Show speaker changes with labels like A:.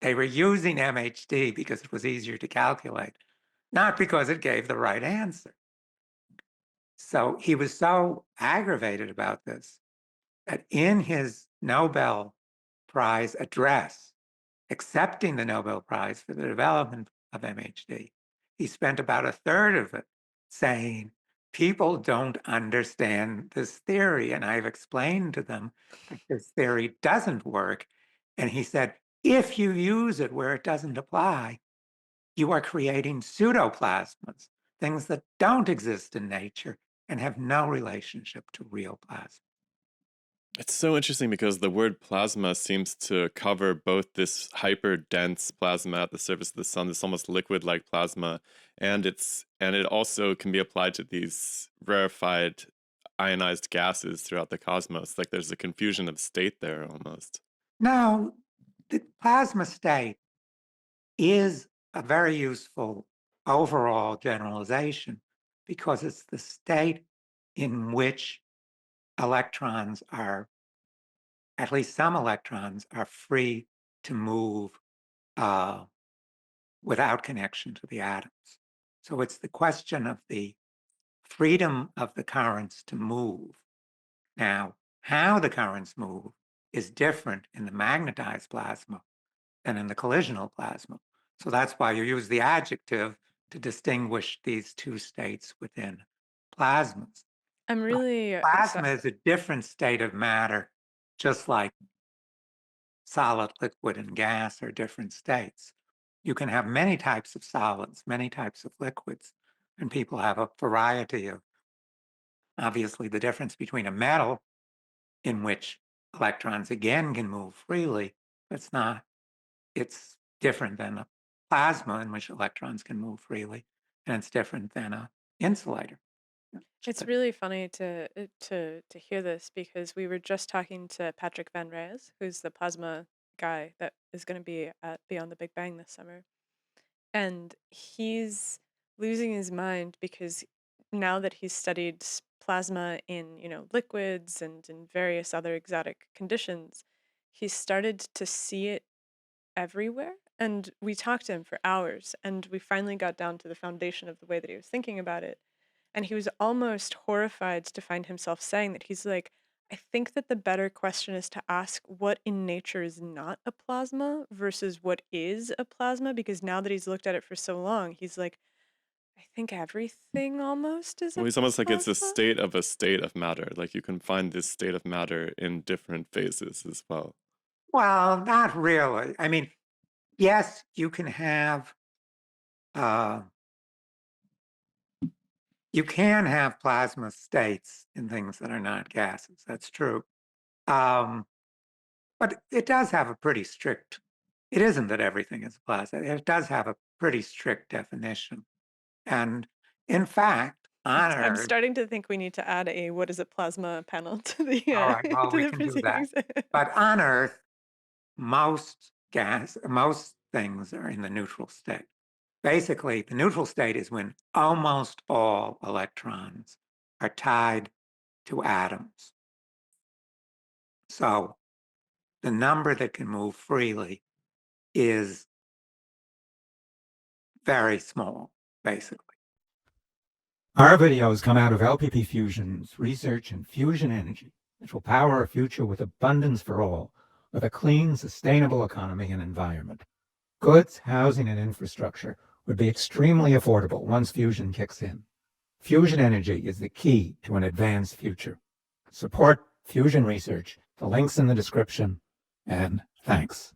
A: They were using MHD because it was easier to calculate, not because it gave the right answer. So he was so aggravated about this that in his Nobel Prize address, accepting the Nobel Prize for the development of MHD, he spent about a third of it saying, people don't understand this theory. And I've explained to them that this theory doesn't work. And he said, if you use it where it doesn't apply, you are creating pseudoplasmas, things that don't exist in nature and have no relationship to real plasma.
B: It's so interesting because the word plasma seems to cover both this hyper dense plasma at the surface of the sun, this almost liquid like plasma, and it also can be applied to these rarefied ionized gases throughout the cosmos. Like there's a confusion of state there almost.
A: Now, the plasma state is a very useful overall generalization because it's the state in which electrons are, at least some electrons, are free to move without connection to the atoms. So it's the question of the freedom of the currents to move. Now, how the currents move is different in the magnetized plasma than in the collisional plasma. So that's why you use the adjective to distinguish these two states within plasmas.
C: I'm
A: But
C: really
A: plasma is a different state of matter, just like solid, liquid, and gas are different states. You can have many types of solids, many types of liquids, and people have a variety of, obviously, the difference between a metal in which electrons again can move freely, it's different than a plasma in which electrons can move freely, and it's different than an insulator.
C: It's really funny to hear this because we were just talking to Patrick Van Reyes, who's the plasma guy that is going to be at Beyond the Big Bang this summer. And he's losing his mind because now that he's studied plasma in, liquids and in various other exotic conditions, he's started to see it everywhere. And we talked to him for hours, and we finally got down to the foundation of the way that he was thinking about it. And he was almost horrified to find himself saying that. He's like, I think that the better question is to ask what in nature is not a plasma versus what is a plasma, because now that he's looked at it for so long, he's like, I think everything almost is a
B: Well, it's almost like it's
C: plasma.
B: a state of matter. Like you can find this state of matter in different phases as well.
A: Well, not really. I mean, yes, uh, you can have plasma states in things that are not gases. That's true. Um, but it does have a pretty strict, it isn't that everything is plasma. It does have a pretty strict definition. And in fact, on
C: I'm
A: Earth,
C: starting to think we need to add a what is a plasma panel to the
A: all right, well,
C: to
A: we
C: the
A: can do that.
C: proceedings.
A: But on Earth, most things are in the neutral state. Basically, the neutral state is when almost all electrons are tied to atoms. So the number that can move freely is very small, basically.
D: Our videos come out of LPPFusion's research in fusion energy, which will power a future with abundance for all, with a clean, sustainable economy and environment. Goods, housing, and infrastructure would be extremely affordable once fusion kicks in. Fusion energy is the key to an advanced future. Support fusion research. The link's in the description, and thanks.